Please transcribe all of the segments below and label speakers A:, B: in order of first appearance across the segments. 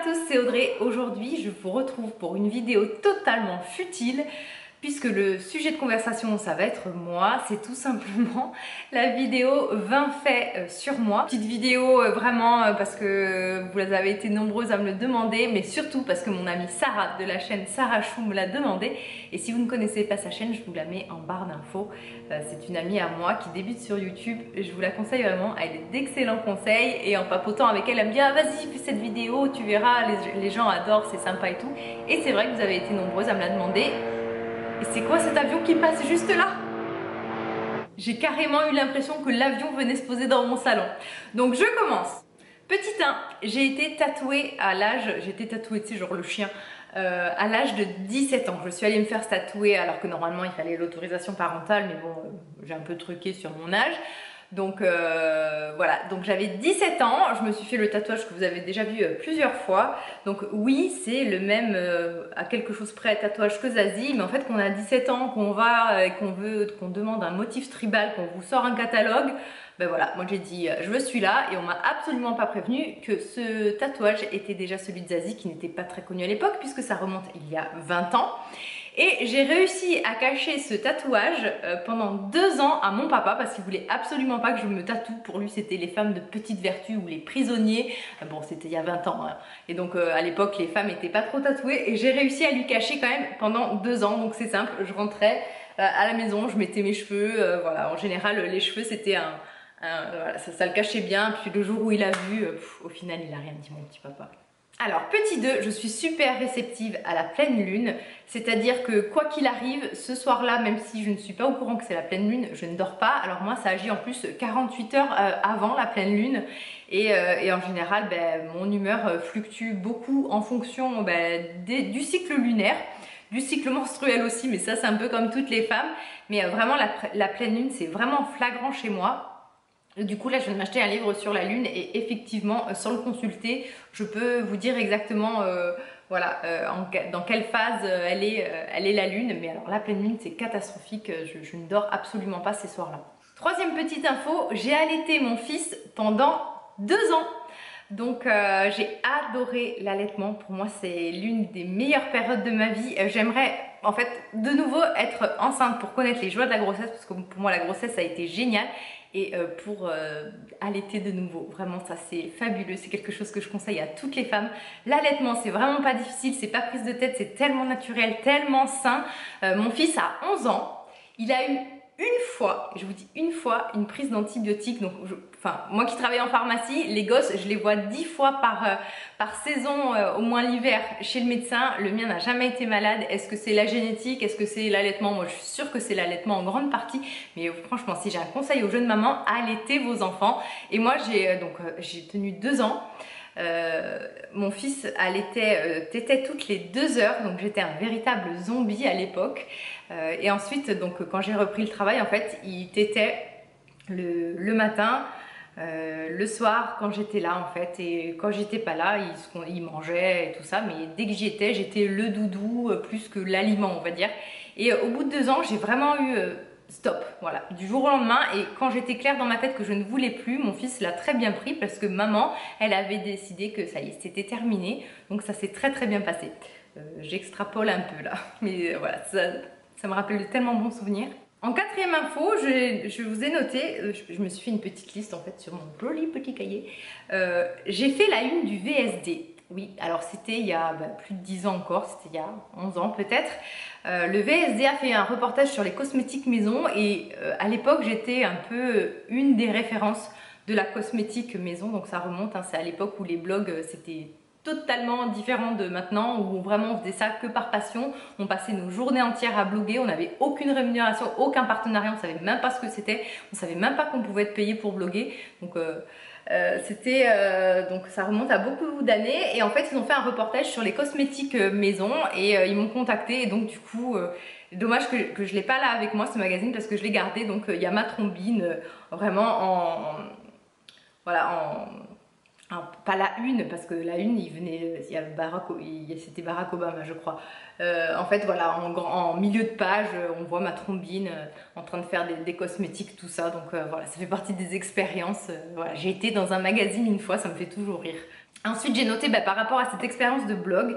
A: tous, c'est Audrey. Aujourd'hui, je vous retrouve pour une vidéo totalement futile puisque le sujet de conversation, ça va être moi. C'est tout simplement la vidéo 20 faits sur moi. Petite vidéo vraiment parce que vous avez été nombreuses à me le demander, mais surtout parce que mon amie Sarah de la chaîne Sarah Chou me l'a demandé. Et si vous ne connaissez pas sa chaîne, je vous la mets en barre d'infos. C'est une amie à moi qui débute sur YouTube. Je vous la conseille vraiment, elle est d'excellents conseils. Et en papotant avec elle, elle me dit ah, vas-y, fais cette vidéo, tu verras, les gens adorent, c'est sympa et tout. Et c'est vrai que vous avez été nombreuses à me la demander. Et c'est quoi cet avion qui passe juste là? J'ai carrément eu l'impression que l'avion venait se poser dans mon salon. Donc je commence. Petit 1, j'ai été tatouée à l'âge, tu sais, genre le chien, à l'âge de 17 ans. Je suis allée me faire tatouer alors que normalement il fallait l'autorisation parentale, mais bon, j'ai un peu truqué sur mon âge. Donc voilà, donc j'avais 17 ans, je me suis fait le tatouage que vous avez déjà vu plusieurs fois. Donc oui, c'est le même à quelque chose près tatouage que Zazie, mais en fait qu'on a 17 ans, qu'on va et qu'on demande un motif tribal, qu'on vous sort un catalogue, ben voilà, moi j'ai dit je veux celui-là et on m'a absolument pas prévenu que ce tatouage était déjà celui de Zazie qui n'était pas très connu à l'époque puisque ça remonte il y a 20 ans. Et j'ai réussi à cacher ce tatouage pendant 2 ans à mon papa parce qu'il voulait absolument pas que je me tatoue. Pour lui, c'était les femmes de petite vertu ou les prisonniers. Bon, c'était il y a 20 ans. Hein. Et donc, à l'époque, les femmes n'étaient pas trop tatouées. Et j'ai réussi à lui cacher quand même pendant 2 ans. Donc, c'est simple. Je rentrais à la maison, je mettais mes cheveux. Voilà, en général, les cheveux, c'était voilà, ça le cachait bien. Puis le jour où il a vu, au final, il a rien dit, mon petit papa. Alors, petit 2, je suis super réceptive à la pleine lune, c'est-à-dire que quoi qu'il arrive, ce soir-là, même si je ne suis pas au courant que c'est la pleine lune, je ne dors pas. Alors moi, ça agit en plus 48 heures avant la pleine lune et en général, mon humeur fluctue beaucoup en fonction du cycle lunaire, du cycle menstruel aussi, mais ça c'est un peu comme toutes les femmes. Mais vraiment, la pleine lune, c'est vraiment flagrant chez moi. Du coup là je viens de m'acheter un livre sur la lune et effectivement sans le consulter je peux vous dire exactement voilà, dans quelle phase elle est la lune. Mais alors la pleine lune c'est catastrophique, je ne dors absolument pas ces soirs là. Troisième petite info, j'ai allaité mon fils pendant 2 ans. Donc j'ai adoré l'allaitement, pour moi c'est l'une des meilleures périodes de ma vie. J'aimerais en fait de nouveau être enceinte pour connaître les joies de la grossesse parce que pour moi la grossesse a été géniale. Et pour allaiter de nouveau, vraiment ça c'est fabuleux, c'est quelque chose que je conseille à toutes les femmes. L'allaitement c'est vraiment pas difficile, c'est pas prise de tête, c'est tellement naturel, tellement sain. Mon fils a 11 ans, il a eu une fois, je vous dis une fois, une prise d'antibiotiques. Donc, moi qui travaille en pharmacie, les gosses, je les vois 10 fois par saison, au moins l'hiver, chez le médecin. Le mien n'a jamais été malade. Est-ce que c'est la génétique? Est-ce que c'est l'allaitement? Moi, je suis sûre que c'est l'allaitement en grande partie. Mais franchement, si j'ai un conseil aux jeunes mamans, allaitez vos enfants. Et moi, j'ai tenu 2 ans. Mon fils tétait toutes les 2 heures, donc j'étais un véritable zombie à l'époque. Et ensuite, donc quand j'ai repris le travail, en fait, il tétait le matin, le soir quand j'étais là en fait, et quand j'étais pas là, il mangeait et tout ça, mais dès que j'y étais, j'étais le doudou plus que l'aliment, on va dire. Et au bout de 2 ans, j'ai vraiment eu stop, voilà, du jour au lendemain. Et quand j'étais claire dans ma tête que je ne voulais plus, mon fils l'a très bien pris parce que maman, elle avait décidé que ça y est, c'était terminé. Donc ça s'est très bien passé. J'extrapole un peu là, mais voilà, ça me rappelle de tellement bons souvenirs. En quatrième info, je vous ai noté, je me suis fait une petite liste en fait sur mon joli petit cahier. J'ai fait la une du VSD. Oui, alors c'était il y a plus de 10 ans encore, c'était il y a 11 ans peut-être. Le VSD a fait un reportage sur les cosmétiques maison et à l'époque j'étais un peu une des références de la cosmétique maison. Donc ça remonte, hein, c'est à l'époque où les blogs c'était totalement différent de maintenant, où vraiment on faisait ça que par passion. On passait nos journées entières à bloguer, on n'avait aucune rémunération, aucun partenariat, on savait même pas ce que c'était, on savait même pas qu'on pouvait être payé pour bloguer. Donc donc ça remonte à beaucoup d'années. Et en fait ils ont fait un reportage sur les cosmétiques maison et ils m'ont contacté. Et donc du coup dommage que je l'ai pas là avec moi ce magazine parce que je l'ai gardé. Donc il y a ma trombine vraiment pas la une, parce que la une, c'était Barack Obama, je crois. En fait, voilà, en milieu de page, on voit ma trombine en train de faire des cosmétiques, tout ça. Donc voilà, ça fait partie des expériences. Voilà, j'ai été dans un magazine une fois, ça me fait toujours rire. Ensuite, j'ai noté par rapport à cette expérience de blog.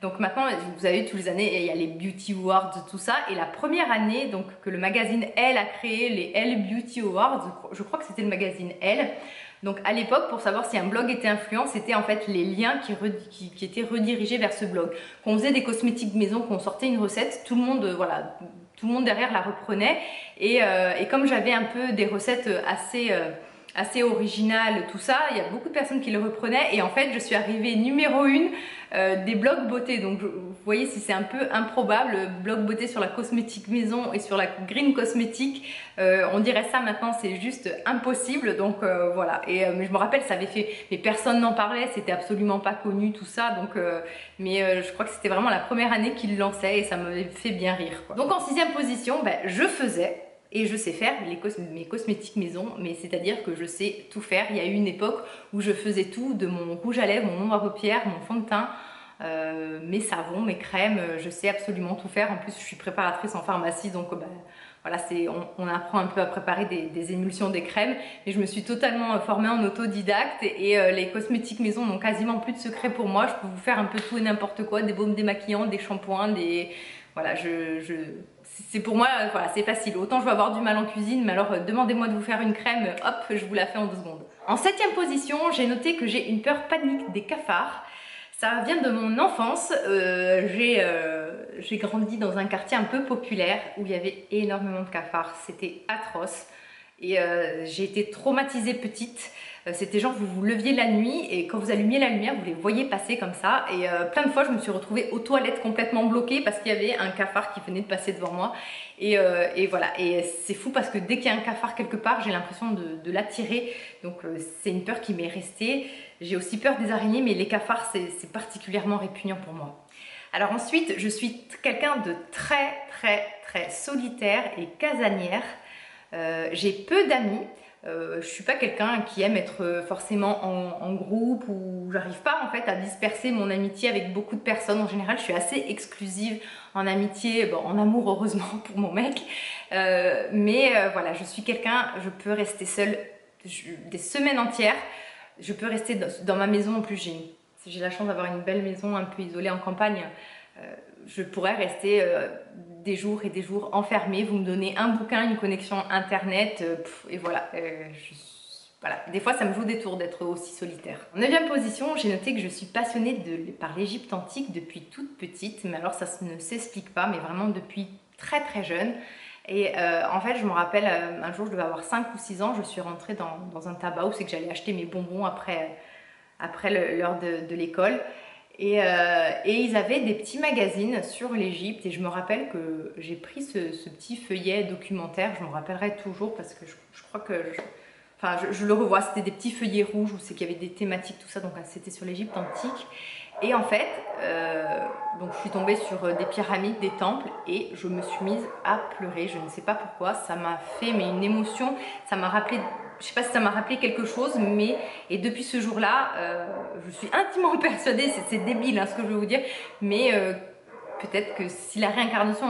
A: Donc maintenant, vous avez tous les années, il y a les Beauty Awards, tout ça. Et la première année, donc que le magazine Elle a créé les Elle Beauty Awards, je crois que c'était le magazine Elle. Donc à l'époque, pour savoir si un blog était influent, c'était en fait les liens qui étaient redirigés vers ce blog. Quand on faisait des cosmétiques maison, qu'on sortait une recette, tout le monde, voilà, tout le monde derrière la reprenait. Et comme j'avais un peu des recettes assez originales, tout ça, il y a beaucoup de personnes qui le reprenaient. Et en fait, je suis arrivée numéro 1 des blogs beauté. Donc vous voyez, si c'est un peu improbable, blog beauté sur la cosmétique maison et sur la green cosmétique, on dirait ça maintenant, c'est juste impossible. Donc voilà. Et mais je me rappelle, ça avait fait, mais personne n'en parlait, c'était absolument pas connu tout ça. Donc mais je crois que c'était vraiment la première année qu'il lançait et ça m'avait fait bien rire, quoi. Donc en 6e position, je faisais et je sais faire mes cosmétiques maison, mais c'est-à-dire que je sais tout faire. Il y a eu une époque où je faisais tout, de mon rouge à lèvres, mon ombre à paupières, mon fond de teint, mes savons, mes crèmes, je sais absolument tout faire. En plus, je suis préparatrice en pharmacie, donc voilà, on apprend un peu à préparer des émulsions, des crèmes. Mais je me suis totalement formée en autodidacte et les cosmétiques maison n'ont quasiment plus de secret pour moi. Je peux vous faire un peu tout et n'importe quoi, des baumes démaquillants, des shampoings, voilà, c'est pour moi, voilà, c'est facile. Autant je vais avoir du mal en cuisine, mais alors demandez-moi de vous faire une crème, hop, je vous la fais en 2 secondes. En 7e position, j'ai noté que j'ai une peur panique des cafards. Ça vient de mon enfance. J'ai grandi dans un quartier un peu populaire où il y avait énormément de cafards. C'était atroce. Et j'ai été traumatisée petite. C'était genre vous vous leviez la nuit et quand vous allumiez la lumière, vous les voyez passer comme ça. Et plein de fois, je me suis retrouvée aux toilettes complètement bloquée parce qu'il y avait un cafard qui venait de passer devant moi. Et voilà. Et c'est fou parce que dès qu'il y a un cafard quelque part, j'ai l'impression de l'attirer. Donc c'est une peur qui m'est restée. J'ai aussi peur des araignées, mais les cafards, c'est particulièrement répugnant pour moi. Alors ensuite, je suis quelqu'un de très solitaire et casanière. J'ai peu d'amis. Je suis pas quelqu'un qui aime être forcément en groupe ou j'arrive pas en fait à disperser mon amitié avec beaucoup de personnes. En général, je suis assez exclusive en amitié, bon, en amour heureusement pour mon mec. Mais voilà, je suis quelqu'un, je peux rester seule des semaines entières. Je peux rester dans ma maison. En plus, j'ai la chance d'avoir une belle maison un peu isolée en campagne. Je pourrais rester des jours et des jours enfermée. Vous me donnez un bouquin, une connexion internet, et voilà. Voilà. Des fois, ça me joue des tours d'être aussi solitaire. En 9e position, j'ai noté que je suis passionnée par l'Égypte antique depuis toute petite. Mais alors, ça ne s'explique pas, mais vraiment depuis très jeune. Et en fait, je me rappelle, un jour, je devais avoir 5 ou 6 ans, je suis rentrée dans un tabac où c'est que j'allais acheter mes bonbons après l'heure de l'école. Et ils avaient des petits magazines sur l'Égypte et je me rappelle que j'ai pris ce petit feuillet documentaire, je me rappellerai toujours parce que je crois que je le revois, c'était des petits feuillets rouges où c'est qu'il y avait des thématiques, tout ça, donc c'était sur l'Égypte antique. Et en fait, donc je suis tombée sur des pyramides, des temples et je me suis mise à pleurer, je ne sais pas pourquoi, ça m'a fait une émotion, ça m'a rappelé, je sais pas si ça m'a rappelé quelque chose, mais et depuis ce jour-là, je suis intimement persuadée, c'est débile hein, ce que je vais vous dire, mais peut-être que si la réincarnation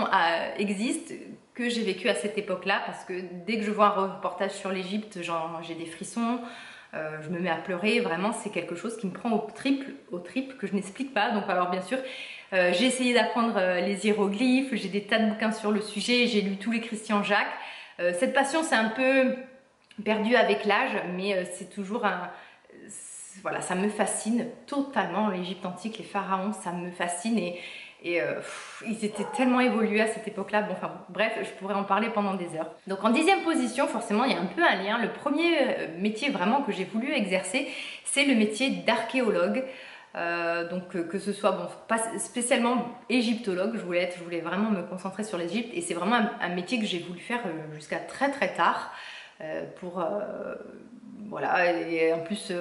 A: existe, que j'ai vécu à cette époque-là, parce que dès que je vois un reportage sur l'Égypte, j'ai des frissons, je me mets à pleurer, vraiment c'est quelque chose qui me prend au tripes que je n'explique pas. Donc alors bien sûr, j'ai essayé d'apprendre les hiéroglyphes, j'ai des tas de bouquins sur le sujet, j'ai lu tous les Christian Jacques. Cette passion c'est un peu perdu avec l'âge, mais c'est toujours voilà, ça me fascine totalement, l'Égypte antique, les pharaons, ça me fascine et ils étaient tellement évolués à cette époque-là. Bon, enfin bref, je pourrais en parler pendant des heures. Donc en 10e position, forcément, il y a un peu un lien. Le premier métier vraiment que j'ai voulu exercer, c'est le métier d'archéologue. Donc que ce soit, bon, pas spécialement égyptologue, je voulais vraiment me concentrer sur l'Égypte et c'est vraiment un métier que j'ai voulu faire jusqu'à très tard. Voilà, et en plus,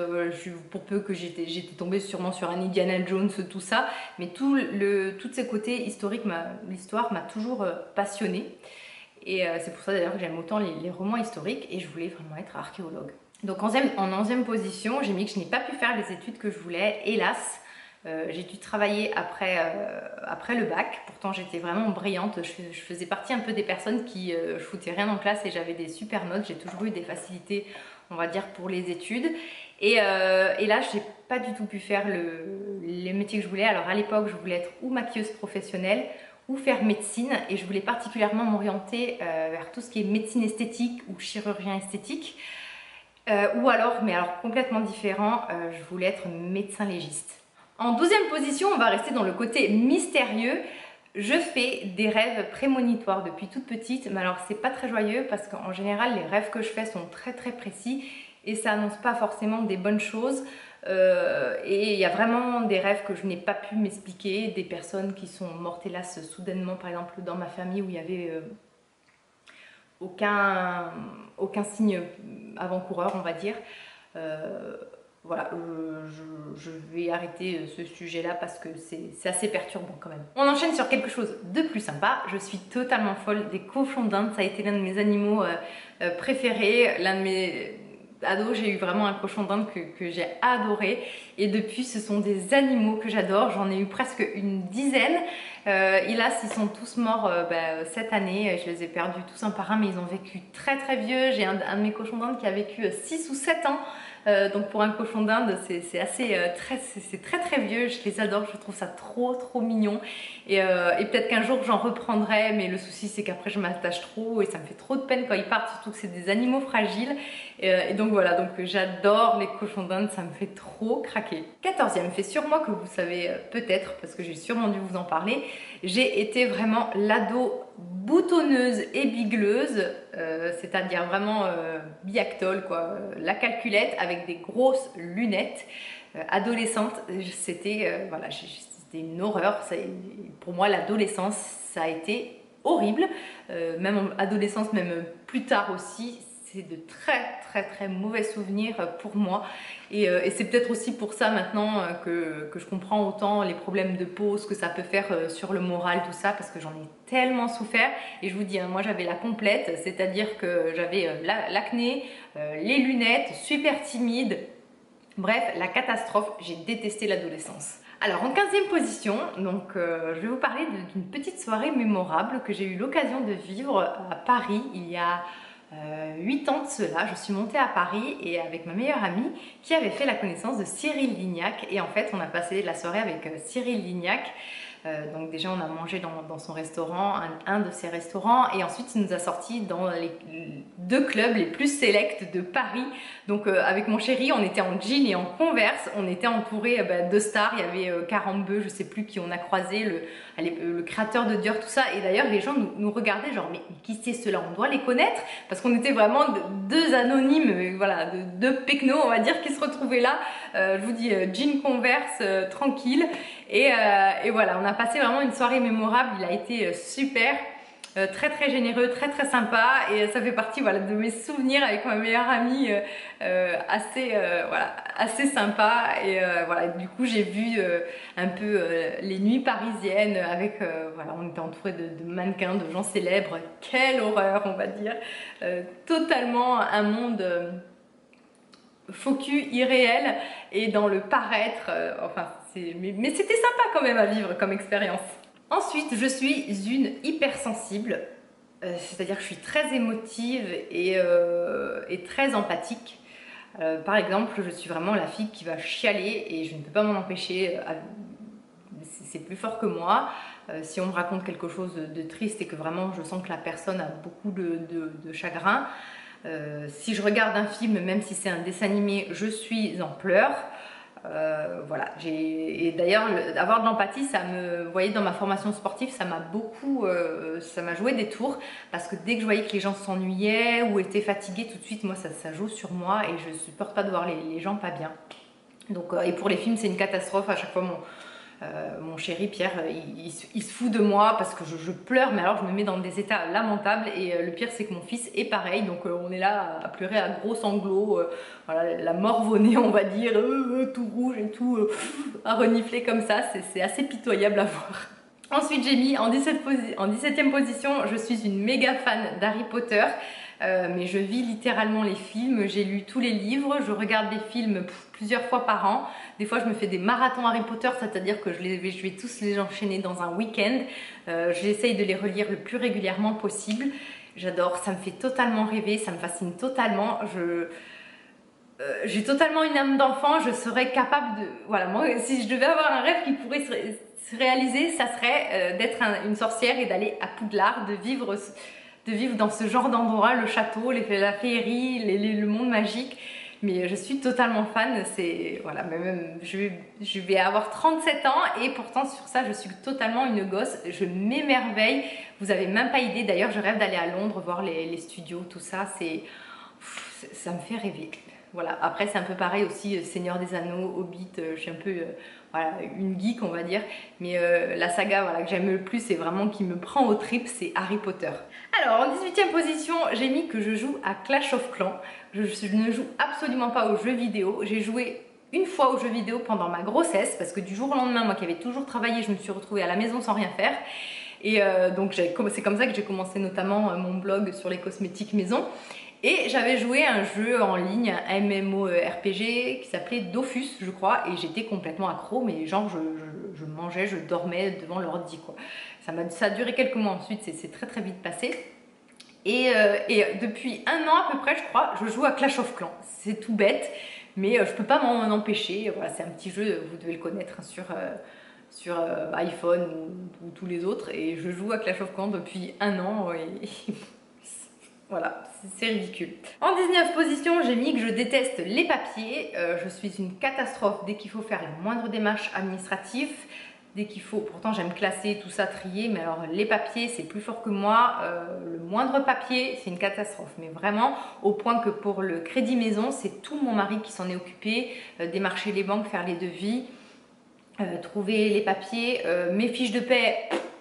A: pour peu que j'étais tombée sûrement sur un Indiana Jones, tout ça, mais tous ces côtés historiques, l'histoire m'a toujours passionnée. Et c'est pour ça d'ailleurs que j'aime autant les romans historiques et je voulais vraiment être archéologue. Donc en 11e position, j'ai mis que je n'ai pas pu faire les études que je voulais, hélas. J'ai dû travailler après le bac, pourtant j'étais vraiment brillante, je faisais partie un peu des personnes qui je foutais rien en classe et j'avais des super notes, j'ai toujours eu des facilités on va dire pour les études et là j'ai pas du tout pu faire les métiers que je voulais. Alors à l'époque, je voulais être ou maquilleuse professionnelle ou faire médecine, et je voulais particulièrement m'orienter vers tout ce qui est médecine esthétique ou chirurgien esthétique. Ou alors, mais alors complètement différent, je voulais être médecin légiste. En 12e position, on va rester dans le côté mystérieux. Je fais des rêves prémonitoires depuis toute petite, mais alors c'est pas très joyeux parce qu'en général les rêves que je fais sont très précis et ça annonce pas forcément des bonnes choses. Et il y a vraiment des rêves que je n'ai pas pu m'expliquer, des personnes qui sont mortes hélas soudainement, par exemple dans ma famille où il y avait aucun signe avant-coureur, on va dire. Voilà, je vais arrêter ce sujet-là parce que c'est assez perturbant quand même. On enchaîne sur quelque chose de plus sympa. Je suis totalement folle des cochons d'Inde. Ça a été l'un de mes animaux préférés, l'un de mes ados. J'ai eu vraiment un cochon d'Inde que j'ai adoré. Et depuis, ce sont des animaux que j'adore. J'en ai eu presque une dizaine. Hélas, ils sont tous morts cette année. Je les ai perdus tous un par un, mais ils ont vécu très vieux. J'ai un de mes cochons d'Inde qui a vécu 6 ou 7 ans. Donc pour un cochon d'Inde, c'est assez c'est très vieux. Je les adore, je trouve ça trop mignon. Et peut-être qu'un jour j'en reprendrai, mais le souci c'est qu'après je m'attache trop et ça me fait trop de peine quand ils partent, surtout que c'est des animaux fragiles. Et donc voilà, donc j'adore les cochons d'Inde, ça me fait trop craquer. 14e fait sur moi que vous savez peut-être, parce que j'ai sûrement dû vous en parler. J'ai été vraiment l'ado boutonneuse et bigleuse, c'est-à-dire vraiment biactole quoi, la calculette avec des grosses lunettes. Adolescente, c'était voilà, c'était une horreur. Pour moi, l'adolescence, ça a été horrible. Même en adolescence, même plus tard aussi, c'est de très mauvais souvenirs pour moi. Et c'est peut-être aussi pour ça maintenant que je comprends autant les problèmes de peau, ce que ça peut faire sur le moral, tout ça, parce que j'en ai tellement souffert. Et je vous dis, hein, moi j'avais la complète, c'est-à-dire que j'avais l'acné, les lunettes, super timide. Bref, la catastrophe, j'ai détesté l'adolescence. Alors en 15e position, donc, je vais vous parler d'une petite soirée mémorable que j'ai eu l'occasion de vivre à Paris il y a 8 ans de cela. Je suis montée à Paris et avec ma meilleure amie qui avait fait la connaissance de Cyril Lignac. Et en fait, on a passé la soirée avec Cyril Lignac. Donc déjà on a mangé dans son restaurant, un de ses restaurants, et ensuite il nous a sortis dans les 2 clubs les plus sélects de Paris. Donc avec mon chéri, on était en jean et en Converse, on était entouré de stars. Il y avait Carambeu, je sais plus qui on a croisé, le créateur de Dior, tout ça. Et d'ailleurs les gens nous regardaient genre mais qui c'est ceux-là, on doit les connaître, parce qu'on était vraiment 2 anonymes, voilà, 2 pecnos on va dire, qui se retrouvaient là. Je vous dis jean Converse tranquille. Et voilà, on a passé vraiment une soirée mémorable. Il a été super, très généreux, très sympa, et ça fait partie voilà, de mes souvenirs avec ma meilleure amie, voilà, assez sympa. Et voilà, du coup j'ai vu un peu les nuits parisiennes avec, voilà, on était entouré de mannequins, de gens célèbres. Quelle horreur, on va dire, totalement un monde faux cul, irréel et dans le paraître, enfin mais c'était sympa quand même à vivre comme expérience. Ensuite, je suis une hypersensible, c'est-à-dire que je suis très émotive et très empathique. Par exemple, je suis vraiment la fille qui va chialer et je ne peux pas m'en empêcher, c'est plus fort que moi. Si on me raconte quelque chose de triste et que vraiment je sens que la personne a beaucoup de chagrin, si je regarde un film, même si c'est un dessin animé, je suis en pleurs. Voilà, et d'ailleurs avoir de l'empathie, vous voyez, dans ma formation sportive, ça m'a beaucoup, ça m'a joué des tours, parce que dès que je voyais que les gens s'ennuyaient ou étaient fatigués, tout de suite moi ça joue sur moi et je supporte pas de voir les gens pas bien. Donc et pour les films c'est une catastrophe. À chaque fois mon chéri Pierre, il se fout de moi parce que je pleure, mais alors je me mets dans des états lamentables. Et le pire c'est que mon fils est pareil, donc on est là à pleurer à gros sanglots, voilà, la morve-au-nez on va dire, tout rouge et tout, à renifler comme ça, c'est assez pitoyable à voir. Ensuite j'ai mis en 17e position, je suis une méga fan d'Harry Potter. Mais je vis littéralement les films, j'ai lu tous les livres, je regarde des films plusieurs fois par an. Des fois je me fais des marathons Harry Potter, c'est-à-dire que je vais tous les enchaîner dans un week-end. J'essaye de les relire le plus régulièrement possible. J'adore, ça me fait totalement rêver, ça me fascine totalement. j'ai totalement une âme d'enfant, je serais capable de... Voilà, moi, si je devais avoir un rêve qui pourrait se réaliser, ça serait d'être une sorcière et d'aller à Poudlard, de vivre dans ce genre d'endroit, le château, la féerie, le monde magique. Mais je suis totalement fan, c'est... Voilà, même, je vais avoir 37 ans et pourtant sur ça, je suis totalement une gosse. Je m'émerveille, vous avez même pas idée. D'ailleurs, je rêve d'aller à Londres, voir les studios, tout ça, ça me fait rêver. Voilà, après c'est un peu pareil aussi, Seigneur des Anneaux, Hobbit, je suis un peu voilà, une geek on va dire, mais la saga voilà, que j'aime le plus et vraiment qui me prend aux tripes, c'est Harry Potter. Alors en 18e position, j'ai mis que je joue à Clash of Clans. Je ne joue absolument pas aux jeux vidéo, j'ai joué une fois aux jeux vidéo pendant ma grossesse, parce que du jour au lendemain, moi qui avais toujours travaillé, je me suis retrouvée à la maison sans rien faire. Et donc c'est comme ça que j'ai commencé notamment mon blog sur les cosmétiques maison. Et j'avais joué à un jeu en ligne, un MMORPG qui s'appelait Dofus, je crois, et j'étais complètement accro, mais genre je mangeais, je dormais devant l'ordi quoi. Ça a duré quelques mois ensuite, c'est très très vite passé. Et depuis un an à peu près, je crois, je joue à Clash of Clans. C'est tout bête, mais je peux pas m'en empêcher. Voilà, c'est un petit jeu, vous devez le connaître hein, sur iPhone ou tous les autres, et je joue à Clash of Clans depuis un an. Et voilà, c'est ridicule. En 19e position, j'ai mis que je déteste les papiers. Je suis une catastrophe dès qu'il faut faire la moindre démarche administrative. Dès qu'il faut, pourtant j'aime classer, tout ça, trier, mais alors les papiers c'est plus fort que moi. Le moindre papier c'est une catastrophe, mais vraiment au point que pour le crédit maison, c'est tout mon mari qui s'en est occupé. Démarcher les banques, faire les devis, trouver les papiers, mes fiches de paie,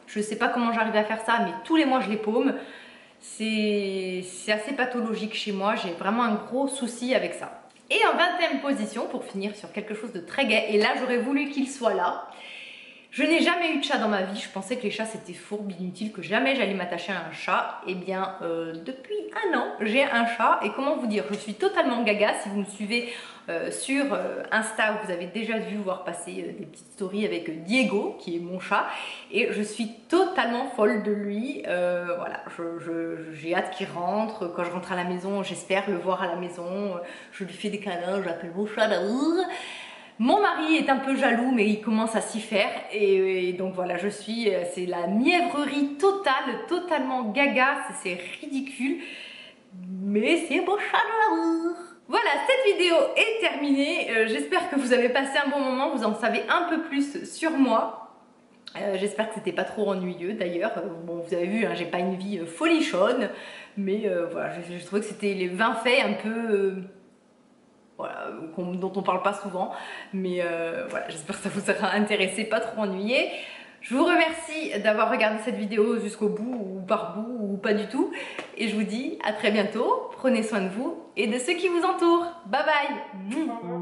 A: je sais pas comment j'arrive à faire ça, mais tous les mois je les paume. C'est assez pathologique chez moi, j'ai vraiment un gros souci avec ça. Et en 20e position, pour finir sur quelque chose de très gai, et là j'aurais voulu qu'il soit là, je n'ai jamais eu de chat dans ma vie, je pensais que les chats c'était fourbe, inutile, que jamais j'allais m'attacher à un chat. Et bien depuis un an j'ai un chat, et comment vous dire, je suis totalement gaga. Si vous me suivez sur Insta, vous avez déjà vu voir passer des petites stories avec Diego qui est mon chat, et je suis totalement folle de lui. Voilà, j'ai hâte qu'il rentre. Quand je rentre à la maison, j'espère le voir à la maison, je lui fais des câlins, j'appelle mon chat d'amour. Mon mari est un peu jaloux, mais il commence à s'y faire, et donc voilà, c'est la mièvrerie totale, totalement gaga, c'est ridicule, mais c'est mon chat de l'amour. Voilà, cette vidéo est terminée, j'espère que vous avez passé un bon moment, vous en savez un peu plus sur moi. J'espère que c'était pas trop ennuyeux d'ailleurs. Bon, vous avez vu, hein, j'ai pas une vie folichonne, mais voilà, je trouvais que c'était les 20 faits un peu... voilà, dont on parle pas souvent, mais voilà, j'espère que ça vous aura intéressé, pas trop ennuyé. Je vous remercie d'avoir regardé cette vidéo jusqu'au bout, ou par bout, ou pas du tout, et je vous dis à très bientôt. Prenez soin de vous et de ceux qui vous entourent. Bye bye.